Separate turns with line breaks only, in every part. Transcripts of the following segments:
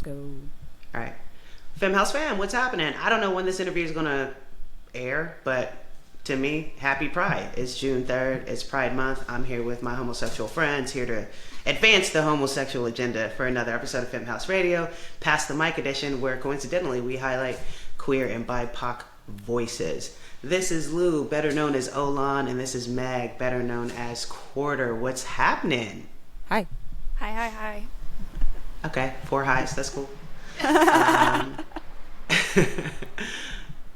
go.
All right. Femme, what's happening? I don't know when this interview is going to air, but to me, happy Pride. It's June 3rd. It's Pride Month. I'm here with my homosexual friends, here to advance the homosexual agenda for another episode of Femme House Radio, Pass the Mic edition, where coincidentally we highlight queer and BIPOC voices. This is Lou, better known as Olan, and this is Meg, better known as Quarter. What's happening?
Hi.
Hi.
Okay, 4 highs. That's cool.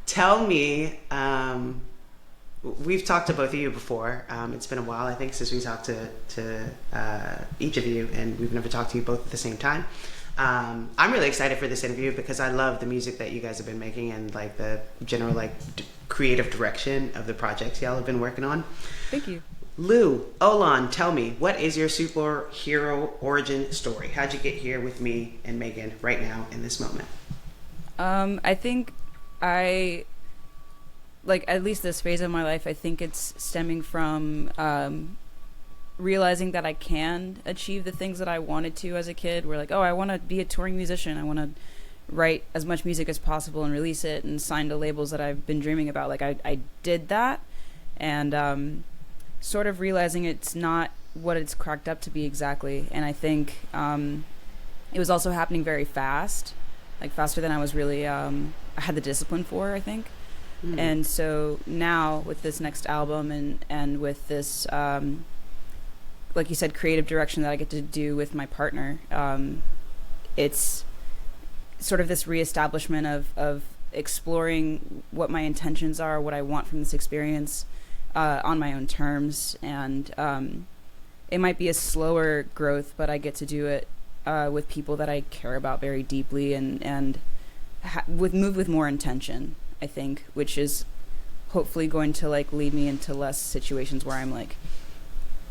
Tell me, we've talked to both of you before. It's been a while, I think, since we talked to each of you, and we've never talked to you both at the same time. I'm really excited for this interview because I love the music that you guys have been making and like the general creative direction of the projects y'all have been working on.
Thank you.
Lou, Olan, tell me, what is your superhero origin story? How'd you get here with me and Megan right now in this moment?
I think at least this phase of my life, I think it's stemming from realizing that I can achieve the things that I wanted to as a kid. Where I want to be a touring musician. I want to write as much music as possible and release it and sign to labels that I've been dreaming about. I did that, and sort of realizing it's not what it's cracked up to be exactly. And I think it was also happening very fast, faster than I was really I had the discipline for, I think. And so now with this next album and with this like you said, creative direction that I get to do with my partner, it's sort of this reestablishment of exploring what my intentions are, what I want from this experience on my own terms. And it might be a slower growth, but I get to do it with people that I care about very deeply and move with more intention, I think, which is hopefully going to lead me into less situations where I'm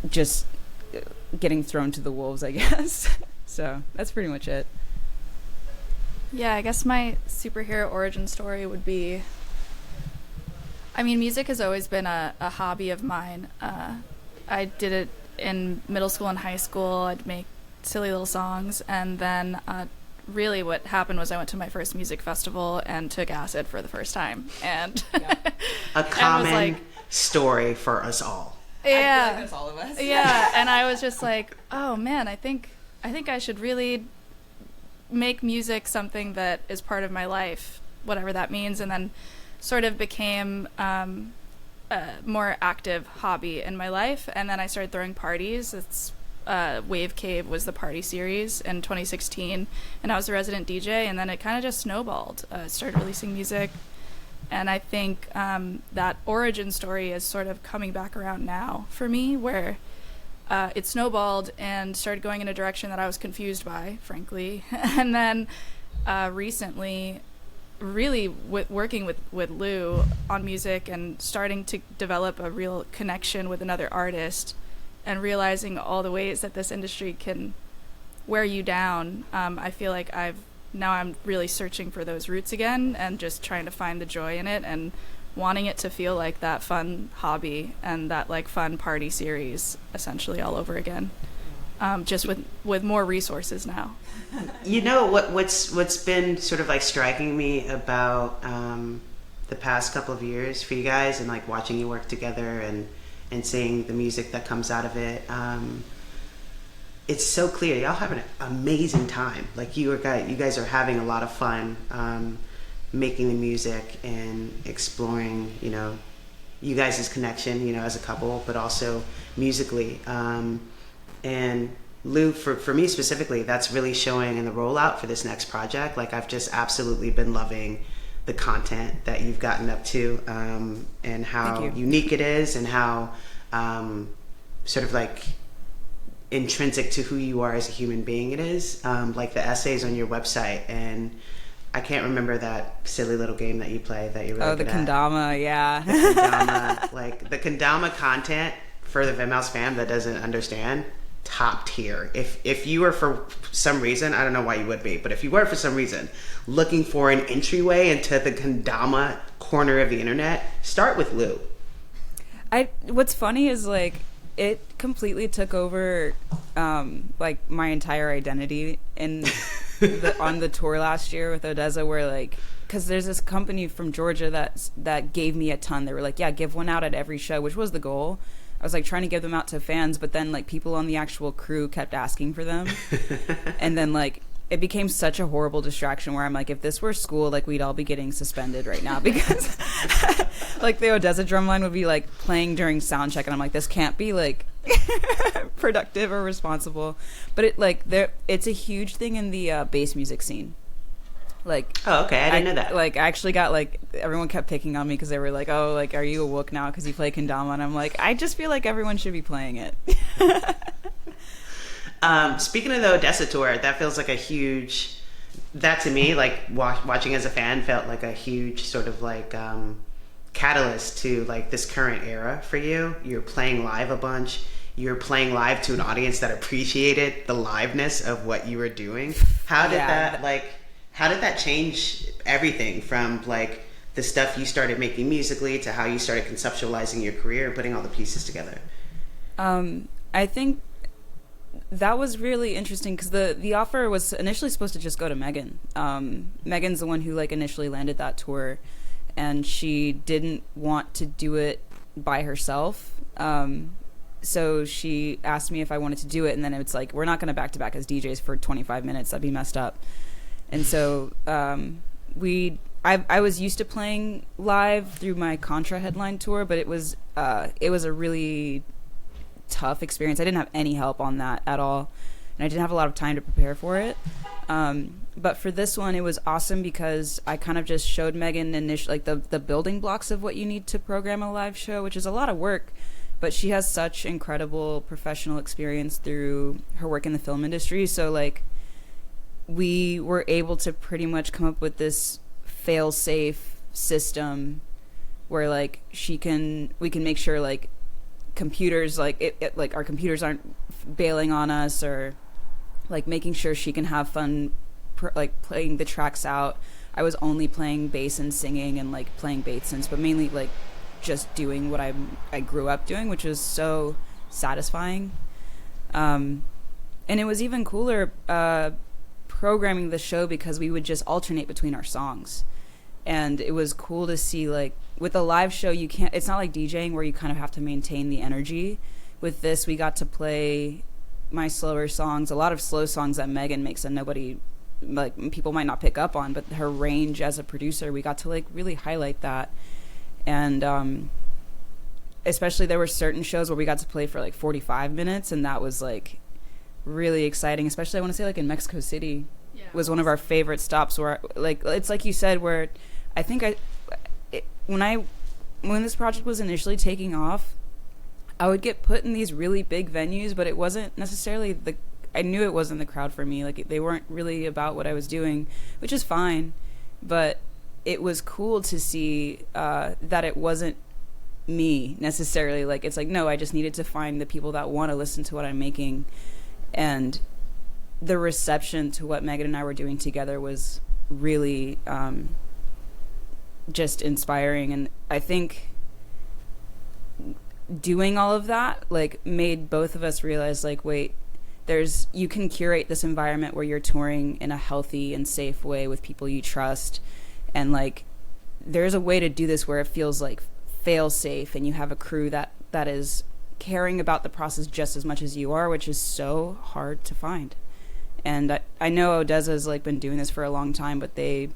just getting thrown to the wolves, I guess. So that's pretty much it.
Yeah, I guess my superhero origin story would be, music has always been a hobby of mine. I did it in middle school and high school. I'd make silly little songs, and then really what happened was I went to my first music festival and took acid for the first time. And
a common story for us all.
Yeah.
I feel like that's all of us.
Yeah, and I was just like, oh man, I think I should really make music something that is part of my life, whatever that means, and then sort of became a more active hobby in my life. And then I started throwing parties. It's Wave Cave was the party series in 2016, and I was the resident DJ, and then it kind of just snowballed. Started releasing music, and I think that origin story is sort of coming back around now for me, where it snowballed and started going in a direction that I was confused by, frankly. And then recently, really working with Lou on music and starting to develop a real connection with another artist and realizing all the ways that this industry can wear you down, I feel like I'm really searching for those roots again and just trying to find the joy in it and wanting it to feel like that fun hobby and that fun party series essentially all over again, just with more resources now.
You know what's been sort of striking me about the past couple of years for you guys and watching you work together and seeing the music that comes out of it, it's so clear y'all have an amazing time. You guys are having a lot of fun making the music and exploring, you guys' connection, as a couple, but also musically. And Lou, for me specifically, that's really showing in the rollout for this next project. I've just absolutely been loving the content that you've gotten up to, and how unique it is, and how sort of intrinsic to who you are as a human being it is. The essays on your website, and I can't remember that silly little game that you play that you're really good at.
Kendama, yeah.
The Kendama, the Kendama content for the Femme House fam that doesn't understand, top tier. If you were for some reason, I don't know why you would be, but if you were for some reason looking for an entryway into the Kendama corner of the internet, start with Lou.
What's funny is it completely took over my entire identity in on the tour last year with Odessa, where like, because there's this company from Georgia that gave me a ton. They were like, yeah, give one out at every show, which was the goal. I was like trying to give them out to fans, but then like people on the actual crew kept asking for them. And then like it became such a horrible distraction where I'm like, if this were school, like we'd all be getting suspended right now because like the Odessa drumline would be like playing during sound check, and I'm like, this can't be like productive or responsible. But it's a huge thing in the bass music scene. Like,
oh, okay, I didn't know that.
Like, I actually got like everyone kept picking on me because they were like, "Oh, like, are you a wook now because you play kendama?" And I'm like, I just feel like everyone should be playing it.
Speaking of the Odessa tour, that feels like a huge. That to me, like watching as a fan, felt like a huge sort of like catalyst to like this current era for you. You're playing live a bunch. You're playing live to an audience that appreciated the liveness of what you were doing. How did How did that change everything from like the stuff you started making musically to how you started conceptualizing your career and putting all the pieces together?
I think that was really interesting because the offer was initially supposed to just go to Megan. Megan's the one who like initially landed that tour, and she didn't want to do it by herself. So she asked me if I wanted to do it, and then it's like, we're not going to back to back as DJs for 25 minutes. That'd be messed up. And so I was used to playing live through my Contra headline tour, but it was a really tough experience. I didn't have any help on that at all, and I didn't have a lot of time to prepare for it. But for this one, it was awesome because I kind of just showed Megan like the building blocks of what you need to program a live show, which is a lot of work. But she has such incredible professional experience through her work in the film industry. So like, we were able to pretty much come up with this fail-safe system where like we can make sure like computers like like our computers aren't bailing on us, or like making sure she can have fun like playing the tracks out. I was only playing bass and singing and like playing bass synths, but mainly like just doing what I grew up doing, which was so satisfying. And it was even cooler programming the show because we would just alternate between our songs, and it was cool to see like with a live show it's not like DJing where you kind of have to maintain the energy. With this, we got to play my slower songs, a lot of slow songs that Megan makes and nobody, like, people might not pick up on, but her range as a producer, we got to like really highlight that. And especially there were certain shows where we got to play for like 45 minutes, and that was like really exciting. Especially I want to say like in Mexico City was one of our favorite stops, where like it's like you said, where I think when this project was initially taking off, I would get put in these really big venues, but it wasn't necessarily I knew it wasn't the crowd for me. Like they weren't really about what I was doing, which is fine, but it was cool to see that it wasn't me necessarily. Like it's like, no, I just needed to find the people that want to listen to what I'm making. And the reception to what Megan and I were doing together was really just inspiring. And I think doing all of that like made both of us realize like, wait, you can curate this environment where you're touring in a healthy and safe way with people you trust, and like there's a way to do this where it feels like fail safe, and you have a crew that is caring about the process just as much as you are, which is so hard to find. And I know Odessa's like been doing this for a long time, but they've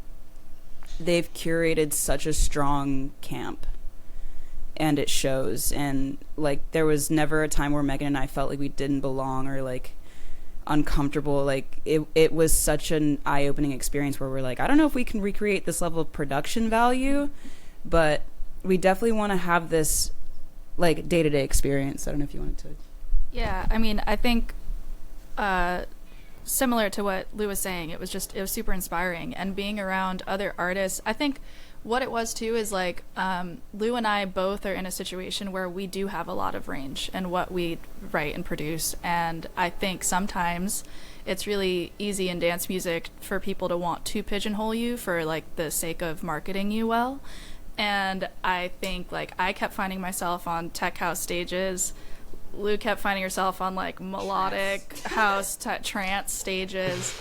curated such a strong camp, and it shows. And like there was never a time where Megan and I felt like we didn't belong or like uncomfortable. Like it was such an eye-opening experience where we're like, I don't know if we can recreate this level of production value, but we definitely want to have this like day-to-day experience. I don't know if you wanted to.
Yeah, I mean, I think similar to what Lou was saying, it was super inspiring, and being around other artists. I think what it was too is like Lou and I both are in a situation where we do have a lot of range in what we write and produce, and I think sometimes it's really easy in dance music for people to want to pigeonhole you for like the sake of marketing you well. And I think like I kept finding myself on tech house stages. Lou kept finding herself on like melodic house trance stages.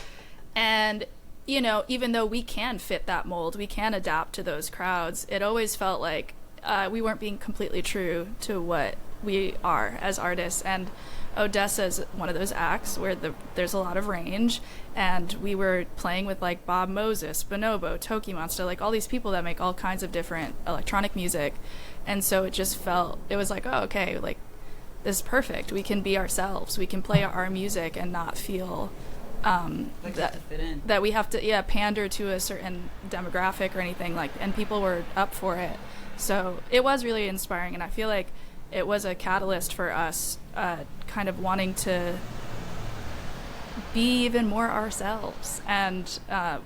And, you know, even though we can fit that mold, we can adapt to those crowds, it always felt like we weren't being completely true to what we are as artists. And Odessa is one of those acts where there's a lot of range, and we were playing with like Bob Moses, Bonobo, Toki Monster, like all these people that make all kinds of different electronic music. And so it just felt, it was like, oh, okay, like this is perfect. We can be ourselves. We can play our music and not feel
like that, to fit in.
That we have to pander to a certain demographic or anything, like, and people were up for it. So it was really inspiring, and I feel like it was a catalyst for us kind of wanting to be even more ourselves, and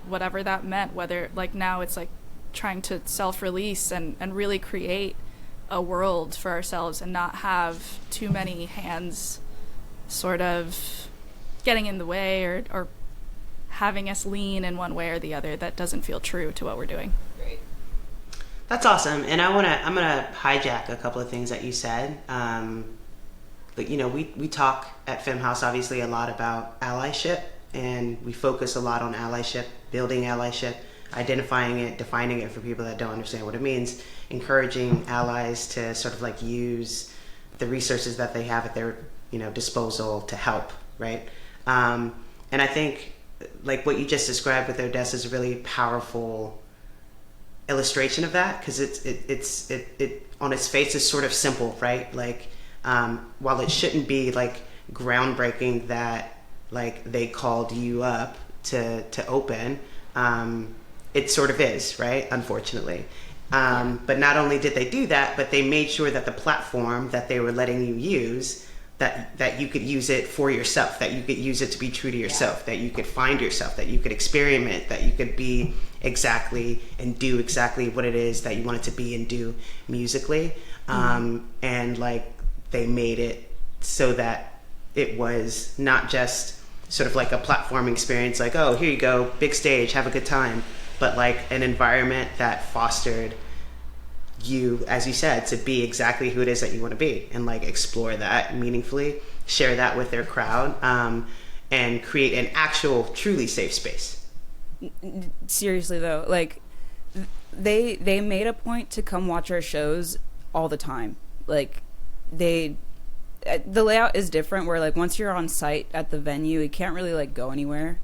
whatever that meant, whether like now it's like trying to self-release and really create a world for ourselves and not have too many hands sort of getting in the way or having us lean in one way or the other that doesn't feel true to what we're doing.
Great.
That's awesome. And I'm gonna hijack a couple of things that you said. But you know, we talk at Femme House obviously a lot about allyship, and we focus a lot on allyship, building allyship, identifying it, defining it for people that don't understand what it means, encouraging allies to sort of like use the resources that they have at their, you know, disposal to help, right? And I think like what you just described with Odessa is a really powerful illustration of that, because it on its face is sort of simple, right? Like while it shouldn't be like groundbreaking that like they called you up to open, it sort of is, right? Unfortunately. But not only did they do that, but they made sure that the platform that they were letting you use, that you could use it for yourself, that you could use it to be true to yourself, that you could find yourself, that you could experiment, that you could be exactly and do exactly what it is that you wanted to be and do musically. And like they made it so that it was not just sort of like a platform experience, like, oh, here you go, big stage, have a good time, but like an environment that fostered you, as you said, to be exactly who it is that you want to be, and like explore that meaningfully, share that with their crowd, and create an actual truly safe space.
Seriously though, like they made a point to come watch our shows all the time. Like the layout is different, where like once you're on site at the venue, you can't really like go anywhere.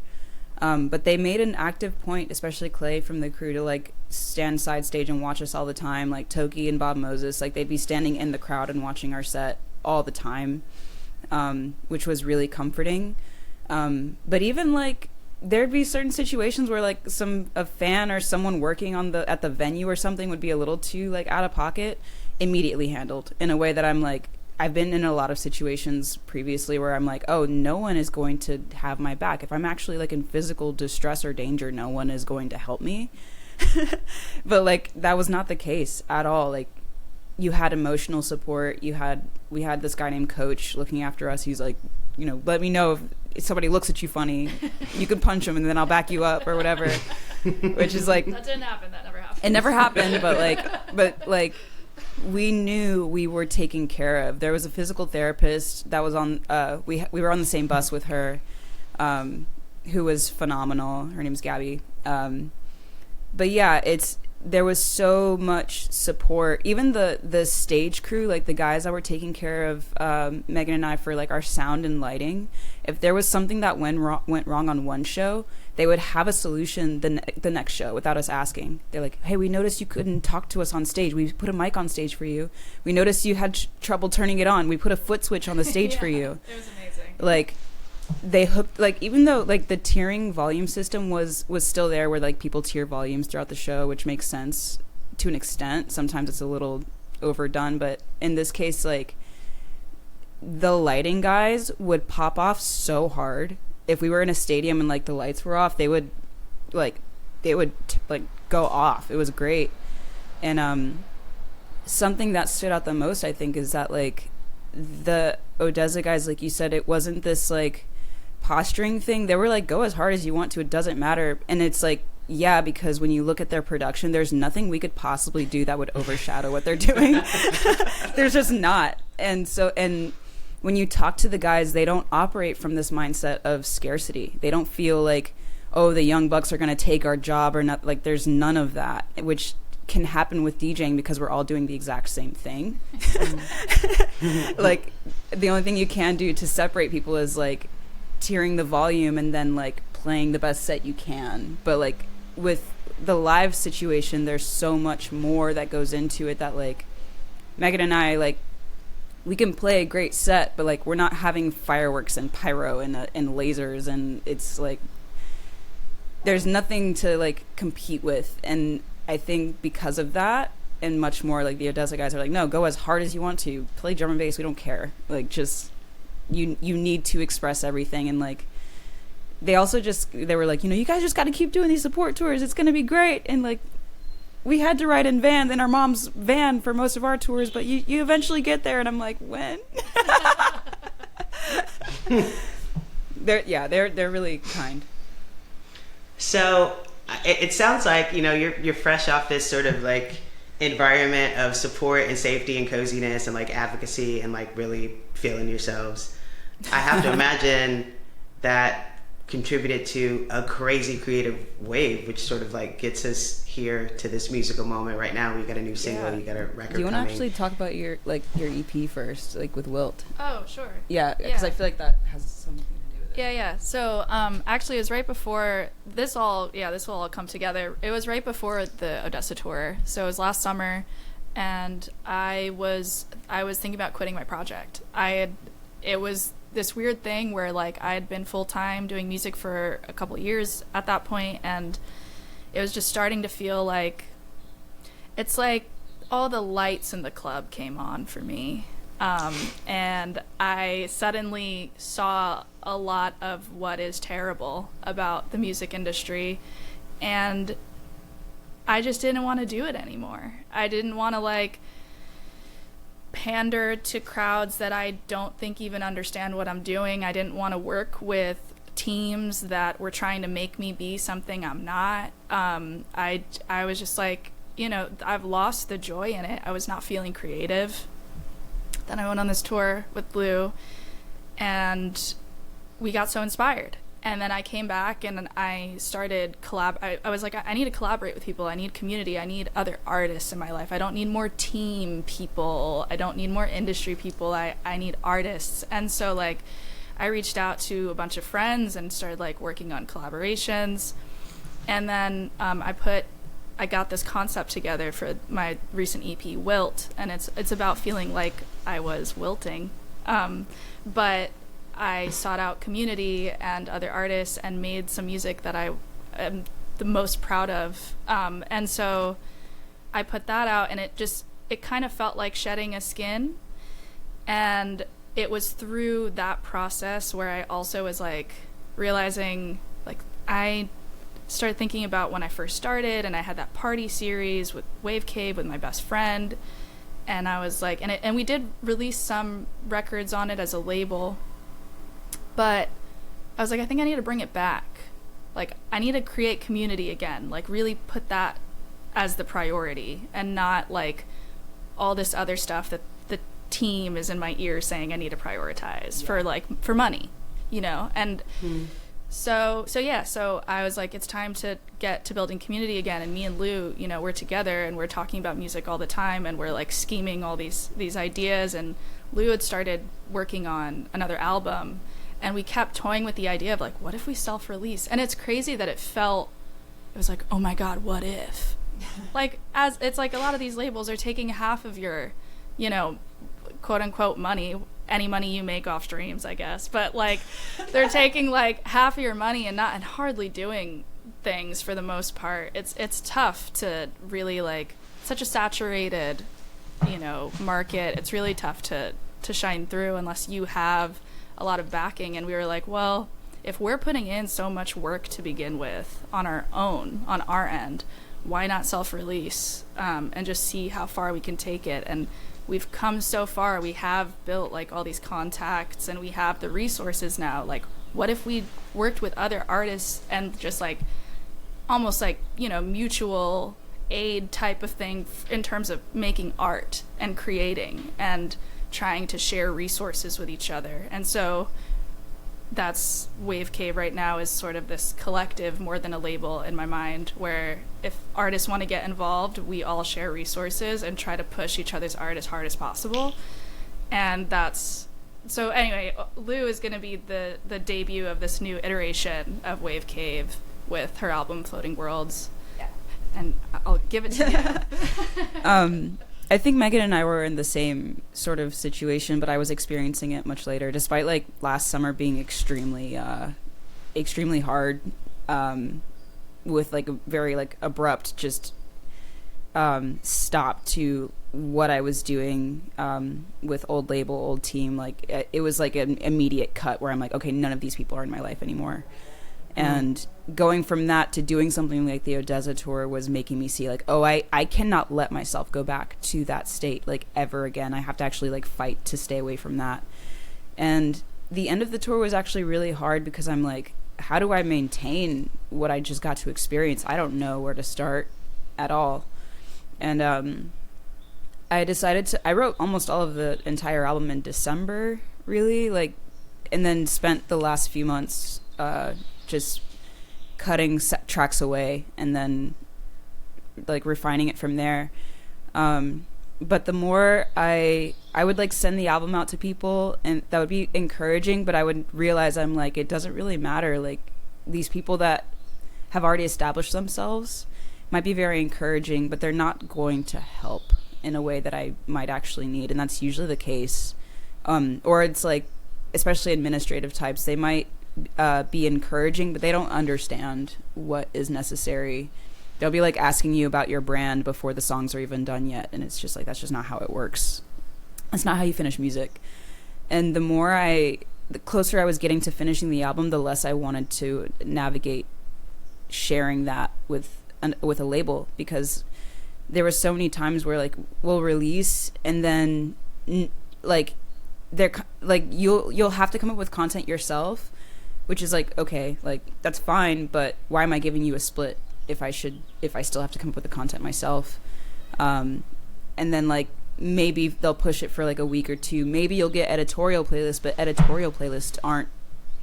But they made an active point, especially Clay from the crew, to like stand side stage and watch us all the time. Like Toki and Bob Moses, like they'd be standing in the crowd and watching our set all the time, which was really comforting. But even like there'd be certain situations where like a fan or someone working at the venue or something would be a little too like out of pocket, immediately handled in a way that I'm like, I've been in a lot of situations previously where I'm like, oh, no one is going to have my back. If I'm actually like in physical distress or danger, no one is going to help me. But like that was not the case at all. Like you had emotional support. We had this guy named Coach looking after us. He's like, you know, let me know if somebody looks at you funny, you can punch him and then I'll back you up or whatever. Which is like,
that didn't happen. That never happened.
It never happened. But like we knew we were taken care of. There was a physical therapist that was on, we were on the same bus with her, who was phenomenal. Her name's Gabby. But yeah, there was so much support. Even the stage crew, like the guys that were taking care of Megan and I for like our sound and lighting, if there was something that went wrong on one show, they would have a solution the next show without us asking. They're like, hey, we noticed you couldn't talk to us on stage. We put a mic on stage for you. We noticed you had trouble turning it on. We put a foot switch on the stage for you.
It was amazing.
Like they hooked, like even though like the tiering volume system was still there, where like people tier volumes throughout the show, which makes sense to an extent. Sometimes it's a little overdone, but in this case, like the lighting guys would pop off so hard. If we were in a stadium and like the lights were off, they would go off. It was great. And something that stood out the most, I think, is that like the Odessa guys, like you said, it wasn't this like posturing thing. They were like, go as hard as you want to, it doesn't matter. And it's like, yeah, because when you look at their production, there's nothing we could possibly do that would overshadow what they're doing. There's just not. And when you talk to the guys, they don't operate from this mindset of scarcity. They don't feel like, oh, the young bucks are going to take our job or not. Like, there's none of that, which can happen with DJing because we're all doing the exact same thing. Like, the only thing you can do to separate people is like tiering the volume and then like playing the best set you can. But like with the live situation, there's so much more that goes into it that like Megan and I, like, we can play a great set, but like we're not having fireworks and pyro and lasers, and it's like there's nothing to like compete with. And I think because of that, and much more, like the Odessa guys are like, no, go as hard as you want to, play drum and bass, we don't care. Like, just you need to express everything. And like they also they were like, you know, you guys just got to keep doing these support tours, it's gonna be great. And like we had to ride in our mom's van for most of our tours, but you eventually get there. And I'm like, when? They're really kind.
So it sounds like, you know, you're fresh off this sort of like environment of support and safety and coziness and like advocacy and like really feeling yourselves. I have to imagine that contributed to a crazy creative wave, which sort of like gets us here to this musical moment right now. You got a new single, you got a record.
Do you want to
coming.
actually talk about your EP first, like with Wilt?
Oh, sure.
Yeah, because I feel like that has something to do with it.
Yeah. So, actually, it was right before this will all come together. It was right before the Odessa tour. So it was last summer, and I was thinking about quitting my project. It was this weird thing where like I had been full-time doing music for a couple years at that point, and it was just starting to feel like it's like all the lights in the club came on for me, and I suddenly saw a lot of what is terrible about the music industry, and I just didn't want to do it anymore. I didn't want to like pander to crowds that I don't think even understand what I'm doing. I didn't want to work with teams that were trying to make me be something I'm not. I was just like, you know, I've lost the joy in it. I was not feeling creative. Then I went on this tour with Blue, and we got so inspired. And then I came back and I started I was like, I need to collaborate with people. I need community. I need other artists in my life. I don't need more team people. I don't need more industry people. I need artists. And so like I reached out to a bunch of friends and started like working on collaborations. And then I got this concept together for my recent EP, Wilt. And it's about feeling like I was wilting. But I sought out community and other artists and made some music that I am the most proud of. And so I put that out, and it kind of felt like shedding a skin. And it was through that process where I also was like realizing, like, I started thinking about when I first started, and I had that party series with Wave Cave with my best friend. And I was like, and we did release some records on it as a label. But I was like, I think I need to bring it back. Like, I need to create community again. Like, really put that as the priority, and not like all this other stuff that the team is in my ear saying I need to prioritize for money, you know? And so I was like, it's time to get to building community again. And me and Lou, you know, we're together and we're talking about music all the time, and we're like scheming all these ideas. And Lou had started working on another album. And we kept toying with the idea of like, what if we self-release? And it's crazy that it was like, oh my God, what if? Like, as it's like a lot of these labels are taking half of your, you know, quote unquote money, any money you make off streams, I guess. But like, they're taking like half of your money and hardly doing things for the most part. It's tough to really like, such a saturated, you know, market. It's really tough to shine through unless you have a lot of backing. And we were like, well, if we're putting in so much work to begin with on our own, on our end, why not self-release and just see how far we can take it? And we've come so far. We have built like all these contacts, and we have the resources now. Like, what if we worked with other artists and just like almost like, you know, mutual aid type of thing in terms of making art and creating and trying to share resources with each other. And so that's Wave Cave right now, is sort of this collective more than a label in my mind, where if artists want to get involved, we all share resources and try to push each other's art as hard as possible. And that's so anyway, Lou is going to be the debut of this new iteration of Wave Cave with her album Floating Worlds.
Yeah.
And I'll give it to you.
I think Megan and I were in the same sort of situation, but I was experiencing it much later, despite like last summer being extremely hard, with like a very like abrupt just stop to what I was doing with old label, old team. Like it was like an immediate cut where I'm like, okay, none of these people are in my life anymore. And going from that to doing something like the Odessa tour was making me see like, oh, I cannot let myself go back to that state like ever again. I have to actually like fight to stay away from that. And the end of the tour was actually really hard because I'm like, how do I maintain what I just got to experience? I don't know where to start at all. And I decided I wrote almost all of the entire album in December, really, like, and then spent the last few months just cutting tracks away and then like refining it from there. But the more I would like send the album out to people, and that would be encouraging, but I would realize I'm like, it doesn't really matter. Like these people that have already established themselves might be very encouraging, but they're not going to help in a way that I might actually need. And that's usually the case. Or it's like, especially administrative types, they might be encouraging, but they don't understand what is necessary. They'll be like asking you about your brand before the songs are even done yet, and it's just like, that's just not how it works. That's not how you finish music. And the closer I was getting to finishing the album, the less I wanted to navigate sharing that with a label, because there were so many times where like we'll release and then like they're like you'll have to come up with content yourself, which is like, okay, like that's fine, but why am I giving you a split if I still have to come up with the content myself? And then like maybe they'll push it for like a week or two. Maybe you'll get editorial playlists, but editorial playlists aren't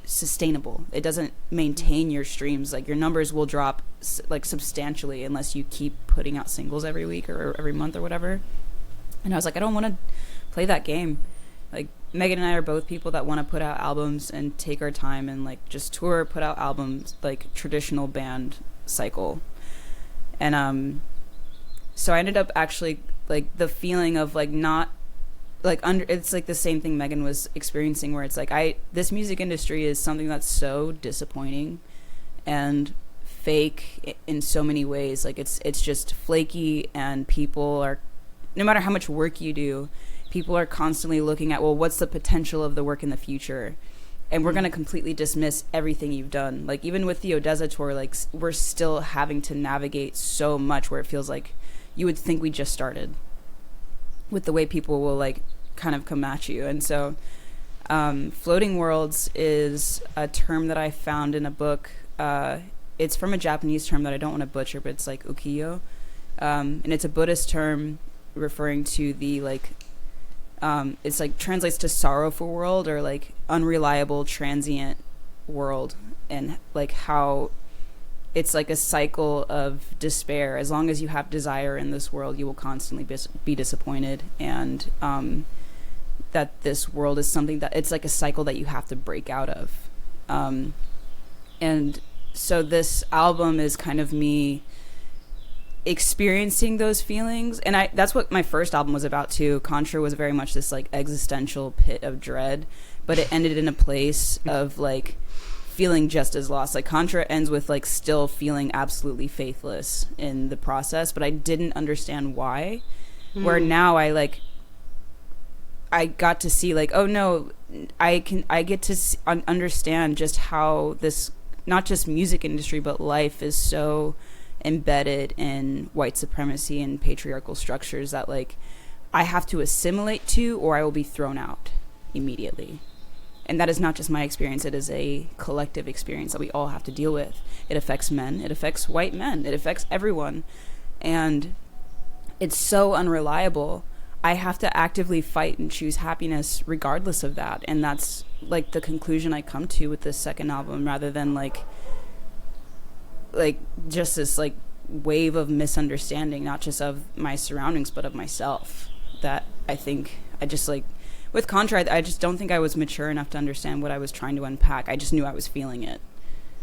sustainable. It doesn't maintain your streams. Like your numbers will drop like substantially unless you keep putting out singles every week or every month or whatever. And I was like, I don't want to play that game. Like Megan and I are both people that want to put out albums and take our time and like just tour, put out albums, like traditional band cycle. And so I ended up actually like the feeling of like not like it's like the same thing Megan was experiencing, where it's like this music industry is something that's so disappointing and fake in so many ways. Like it's just flaky, and people are, no matter how much work you do, people are constantly looking at, well, what's the potential of the work in the future? And we're going to completely dismiss everything you've done. Like even with the Odessa tour, like we're still having to navigate so much where it feels like you would think we just started, with the way people will like kind of come at you. And so floating worlds is a term that I found in a book. It's from a Japanese term that I don't want to butcher, but it's like ukiyo. And it's a Buddhist term referring to the like, it's like translates to sorrowful world, or like unreliable, transient world. And like how it's like a cycle of despair. As long as you have desire in this world, you will constantly be disappointed. And that this world is something that it's like a cycle that you have to break out of. And so this album is kind of me experiencing those feelings. And that's what my first album was about too. Contra was very much this like existential pit of dread, but it ended in a place of like feeling just as lost. Like Contra ends with like still feeling absolutely faithless in the process, but I didn't understand why. Where now I got to see like, oh no, I get to understand just how this, not just music industry, but life is so embedded in white supremacy and patriarchal structures that like I have to assimilate to, or I will be thrown out immediately. And that is not just my experience. It is a collective experience that we all have to deal with. It affects men. It affects white men. It affects everyone. And it's so unreliable. I have to actively fight and choose happiness regardless of that. And that's like the conclusion I come to with this second album, rather than like just this like wave of misunderstanding, not just of my surroundings but of myself, that I think I just like with Contra, I just don't think I was mature enough to understand what I was trying to unpack. I just knew I was feeling it.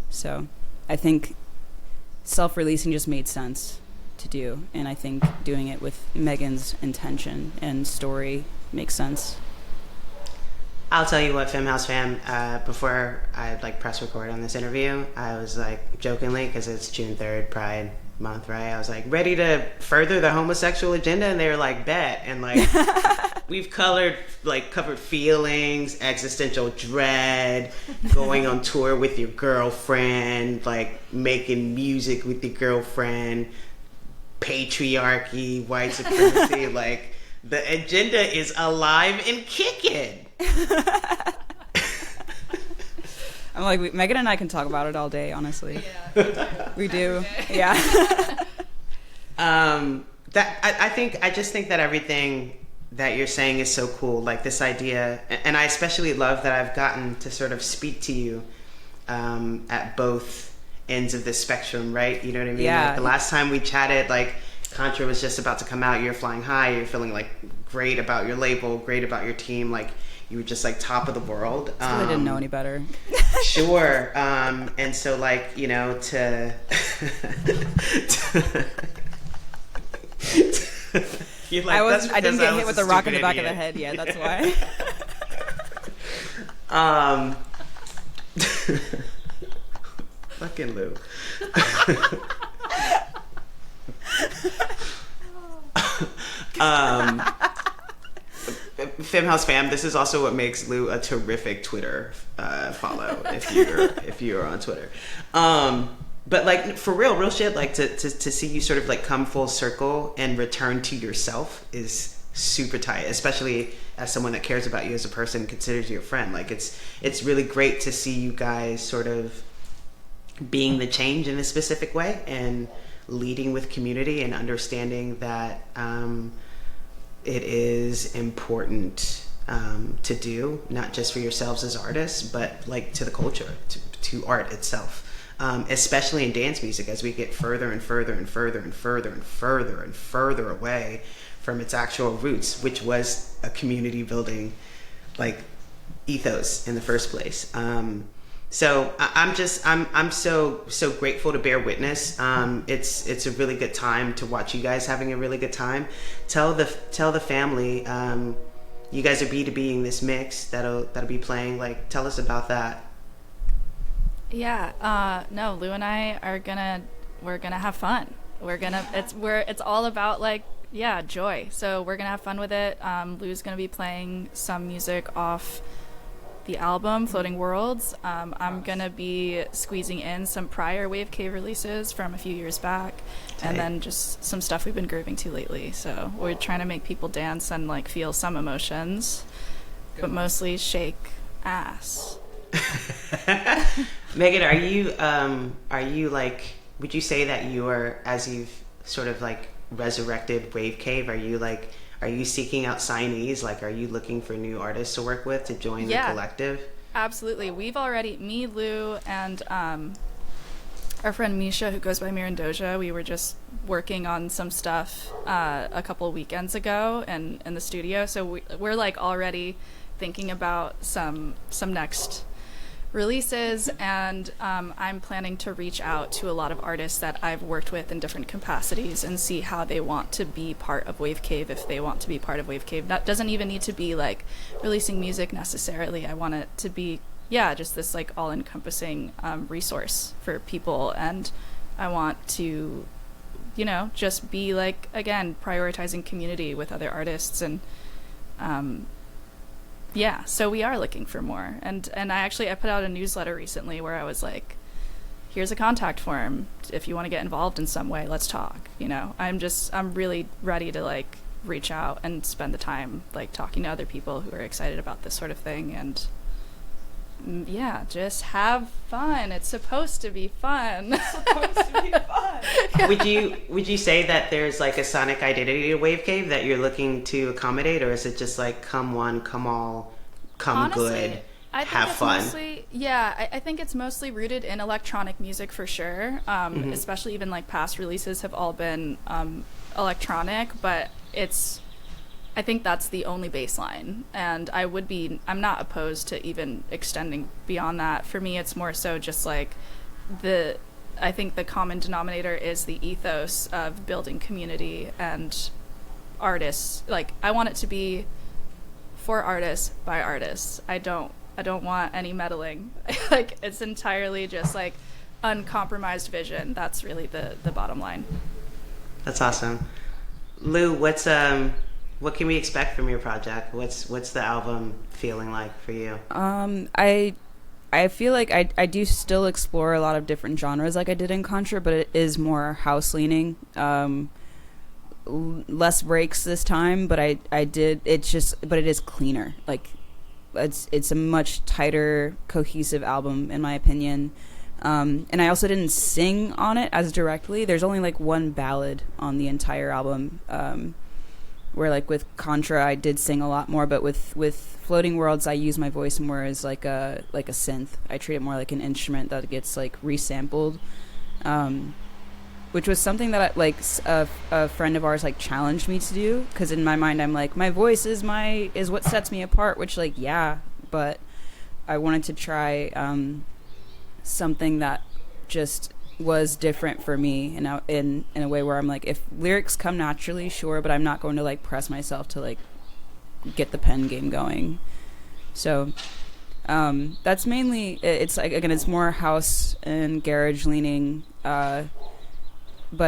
So I think self-releasing just made sense to do, and I think doing it with Megan's intention and story makes sense.
I'll tell you what, Femme, before I like press record on this interview, I was like jokingly, because it's June 3rd, Pride Month, right? I was like ready to further the homosexual agenda, and they were like, bet. And like we've covered feelings, existential dread, going on tour with your girlfriend, like making music with your girlfriend, patriarchy, white supremacy. Like the agenda is alive and kicking.
I'm like, Megan and I can talk about it all day, honestly.
Yeah,
we do. Yeah.
I just think that everything that you're saying is so cool. Like this idea, and I especially love that I've gotten to sort of speak to you at both ends of the spectrum, right? You know what I mean?
Yeah.
Like the last time we chatted, like Contra was just about to come out. You're flying high. You're feeling like great about your label, great about your team. Like you were just like top of the world.
I didn't know any better.
Sure. And so like, you know, you're like,
I didn't get hit with a rock in the back of the head yet. That's why.
Fucking Lou. Femme, this is also what makes Lou a terrific Twitter follow if you're on Twitter. But like for real shit, like to see you sort of like come full circle and return to yourself is super tight, especially as someone that cares about you as a person, considers you a friend. Like it's really great to see you guys sort of being the change in a specific way and leading with community and understanding that it is important to do, not just for yourselves as artists, but like to the culture, to art itself. Especially in dance music, as we get further and further and further and further and further and further away from its actual roots, which was a community building like ethos in the first place. So I'm so grateful to bear witness. It's a really good time to watch you guys having a really good time. Tell the family, you guys are B2Bing this mix that'll be playing. Like, tell us about that.
Yeah, no, Lou and I we're gonna have fun. It's all about like, yeah, joy. So we're gonna have fun with it. Lou's gonna be playing some music off the album Floating Worlds. I'm gonna be squeezing in some prior Wave Cave releases from a few years back, and then just some stuff we've been grooving to lately. So we're trying to make people dance and like feel some emotions, but mostly shake ass.
Megan, are you like, would you say that you are, as you've sort of like resurrected Wave Cave, are you seeking out signees? Like, are you looking for new artists to work with to join the collective?
Absolutely. We've already, me, Lou, and our friend Misha, who goes by Mirandoja, we were just working on some stuff a couple weekends ago in the studio. So we're like already thinking about some next releases, and I'm planning to reach out to a lot of artists that I've worked with in different capacities and see how they want to be part of Wave Cave, if they want to be part of Wave Cave. That doesn't even need to be like releasing music necessarily. I want it to be, just this like all-encompassing resource for people, and I want to, just be like, again, prioritizing community with other artists, and so we are looking for more. And I put out a newsletter recently where I was like, here's a contact form. If you want to get involved in some way, let's talk. I'm really ready to like reach out and spend the time like talking to other people who are excited about this sort of thing, and just have fun. It's supposed to be fun.
It's supposed to be fun.
would you say that there's like a sonic identity to Wave Cave that you're looking to accommodate, or is it just like come one, come all, come
Honestly,
good,
I think
have
it's
fun?
Mostly, yeah, I think it's mostly rooted in electronic music for sure. Especially even like past releases have all been electronic, but I think that's the only baseline, and I'm not opposed to even extending beyond that. For me, it's more so just like I think the common denominator is the ethos of building community and artists. Like, I want it to be for artists by artists. I don't want any meddling. Like, it's entirely just like uncompromised vision. That's really the bottom line.
That's awesome. Lou, what can we expect from your project? What's the album feeling like for you?
I feel like I do still explore a lot of different genres like I did in Contra, but it is more house leaning. Less breaks this time, but but it is cleaner. Like, it's a much tighter, cohesive album in my opinion. And I also didn't sing on it as directly. There's only like one ballad on the entire album. Where like with Contra I did sing a lot more, but with Floating Worlds I use my voice more as like a synth. I treat it more like an instrument that gets like resampled, which was something that a friend of ours like challenged me to do, because in my mind I'm like, my voice is what sets me apart, which like, yeah, but I wanted to try something that just was different for me, and in a way where I'm like, if lyrics come naturally, sure, but I'm not going to like press myself to like get the pen game going. So that's mainly, it's like, again, it's more house and garage leaning, but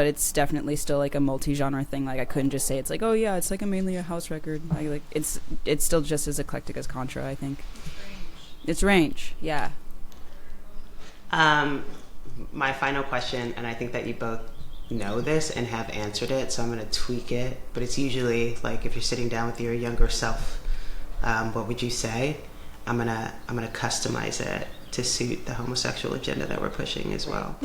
it's definitely still like a multi-genre thing. Like, I couldn't just say it's like, oh yeah, it's like mainly a house record. Like it's still just as eclectic as Contra, I think. It's range, yeah.
My final question, and I think that you both know this and have answered it, so I'm going to tweak it, but it's usually like, if you're sitting down with your younger self, what would you say? I'm gonna customize it to suit the homosexual agenda that we're pushing as well.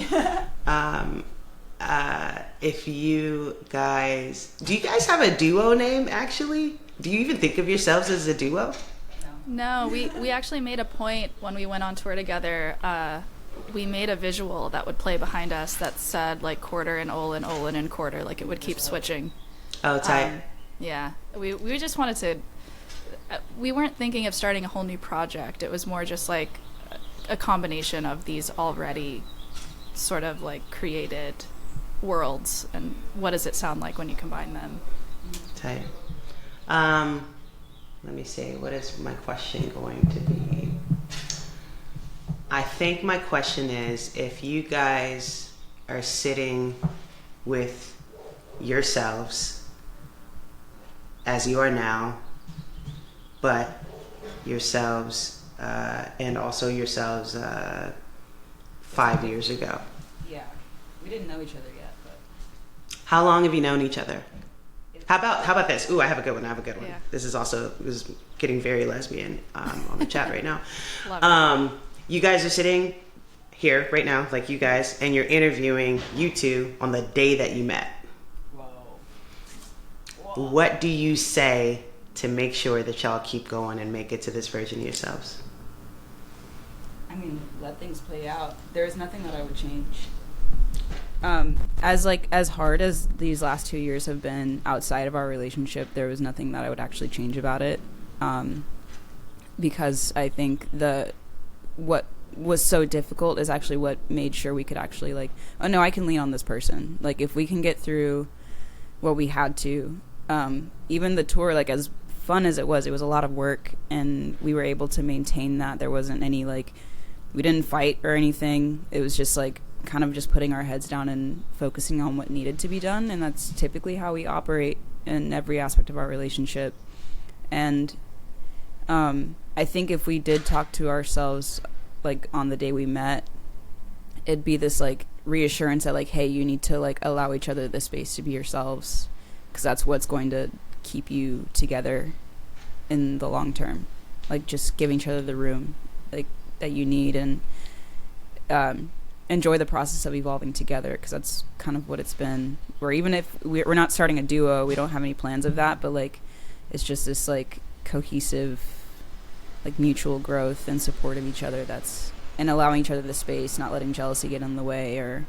If you guys, do you guys have a duo name actually? Do you even think of yourselves as a duo?
No, we actually made a point when we went on tour together. We made a visual that would play behind us that said like quarter and Olan and quarter, like it would keep switching.
Oh, tight.
Yeah, we just wanted to. We weren't thinking of starting a whole new project. It was more just like a combination of these already sort of like created worlds, and what does it sound like when you combine them?
Tight. Let me see. What is my question going to be? I think my question is, if you guys are sitting with yourselves as you are now, but yourselves and also yourselves 5 years ago.
Yeah, we didn't know each other yet, but
how long have you known each other? How about this? Ooh, I have a good one.
Yeah.
This is getting very lesbian on the chat right now.
Love it.
You guys are sitting here right now, like you guys, and you're interviewing you two on the day that you met.
Whoa.
What do you say to make sure that y'all keep going and make it to this version of yourselves?
I mean, let things play out. There's nothing that I would change. As hard as these last 2 years have been outside of our relationship, there was nothing that I would actually change about it. Because I think what was so difficult is actually what made sure we could actually like, oh no, I can lean on this person. Like, if we can get through what we had to, even the tour, like as fun as it was a lot of work, and we were able to maintain that. There wasn't any like, we didn't fight or anything. It was just like kind of just putting our heads down and focusing on what needed to be done, and that's typically how we operate in every aspect of our relationship. And I think if we did talk to ourselves like on the day we met, it'd be this like reassurance that like, hey, you need to like allow each other the space to be yourselves, because that's what's going to keep you together in the long term. Like, just giving each other the room like that you need, and enjoy the process of evolving together, because that's kind of what it's been. Where even if we're not starting a duo, we don't have any plans of that, but like it's just this like cohesive, like mutual growth and support of each other, and allowing each other the space, not letting jealousy get in the way or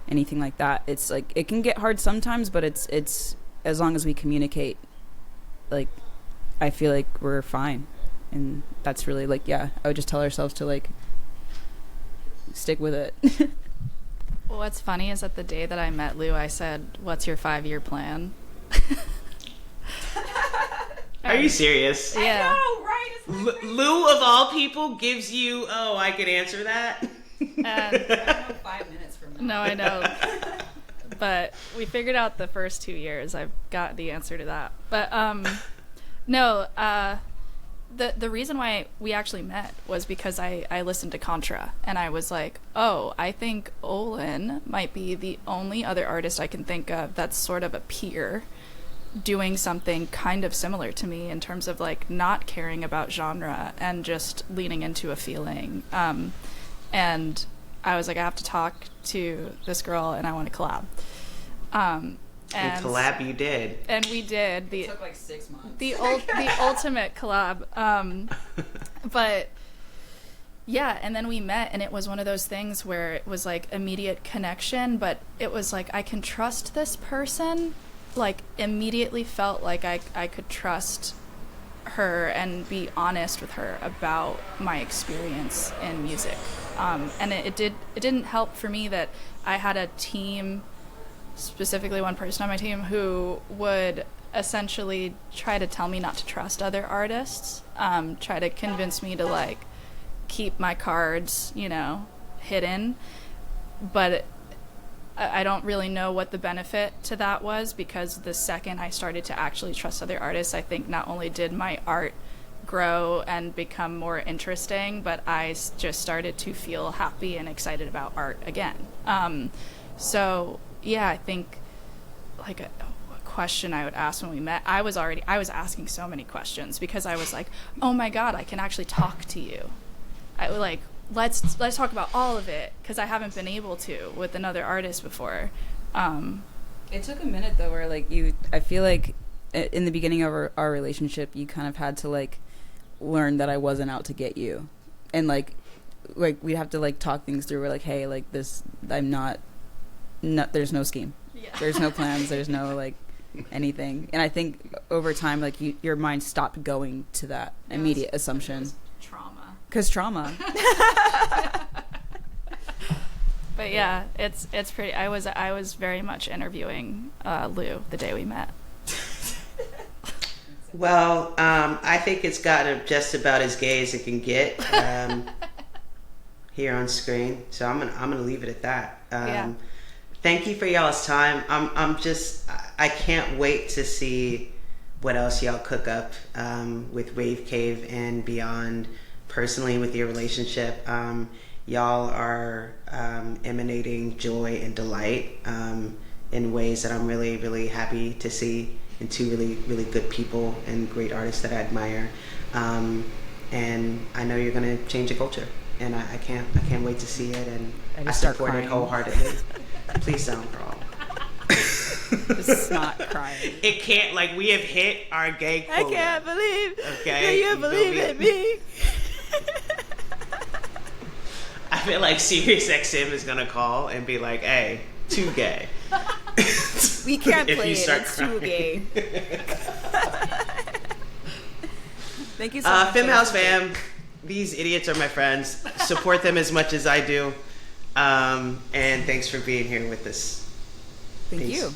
anything like that. It's like it can get hard sometimes, but it's as long as we communicate, like I feel like we're fine. And that's really like, I would just tell ourselves to like stick with it.
Well, what's funny is that the day that I met Lou, I said, "What's your 5-year plan?"
Are you serious?
Yeah.
I know, right?
Lou of all people gives you, I could answer that.
I know 5 minutes from now.
No, I know. But we figured out the first 2 years. I've got the answer to that. But no, the reason why we actually met was because I listened to Contra, and I was like, I think Olan might be the only other artist I can think of that's sort of a peer doing something kind of similar to me in terms of like not caring about genre and just leaning into a feeling. And I was like, I have to talk to this girl and I want to collab. And
collab you did.
And we did.
It took like 6 months.
The ultimate collab. But yeah, and then we met, and it was one of those things where it was like immediate connection, but it was like, I can trust this person. Like immediately felt like I could trust her and be honest with her about my experience in music. And it didn't help for me that I had a team, specifically one person on my team, who would essentially try to tell me not to trust other artists, try to convince me to like keep my cards, hidden. But I don't really know what the benefit to that was, because the second I started to actually trust other artists, I think not only did my art grow and become more interesting, but I just started to feel happy and excited about art again. So yeah, I think like a question I would ask when we met, I was asking so many questions because I was like, oh my God, I can actually talk to you. Let's talk about all of it, because I haven't been able to with another artist before.
It took a minute though, where like I feel like in the beginning of our relationship, you kind of had to like learn that I wasn't out to get you, and like we'd have to like talk things through. We're like, hey, like this, I'm not there's no scheme, there's no plans, there's no like anything. And I think over time, like your mind stopped going to that immediate assumption. Trauma.
But yeah, it's pretty. I was very much interviewing Lou the day we met.
Well, I think it's gotten just about as gay as it can get here on screen. So I'm gonna leave it at that. Thank you for y'all's time. I can't wait to see what else y'all cook up with Wave Cave and beyond. Personally, with your relationship, y'all are emanating joy and delight in ways that I'm really, really happy to see in two really, really good people and great artists that I admire. And I know you're going to change the culture, and I can't wait to see it. And I support it wholeheartedly. Please don't, girl.
Just not crying.
It can't, like, we have hit our gay quota.
I can't believe
that
you believe in me.
I feel like Sirius XM is gonna call and be like, "Hey, too gay."
We can't play
it.
It's too gay. Thank you so much.
Femme House fam, these idiots are my friends. Support them as much as I do. And thanks for being here with us.
Thank
Peace.
you.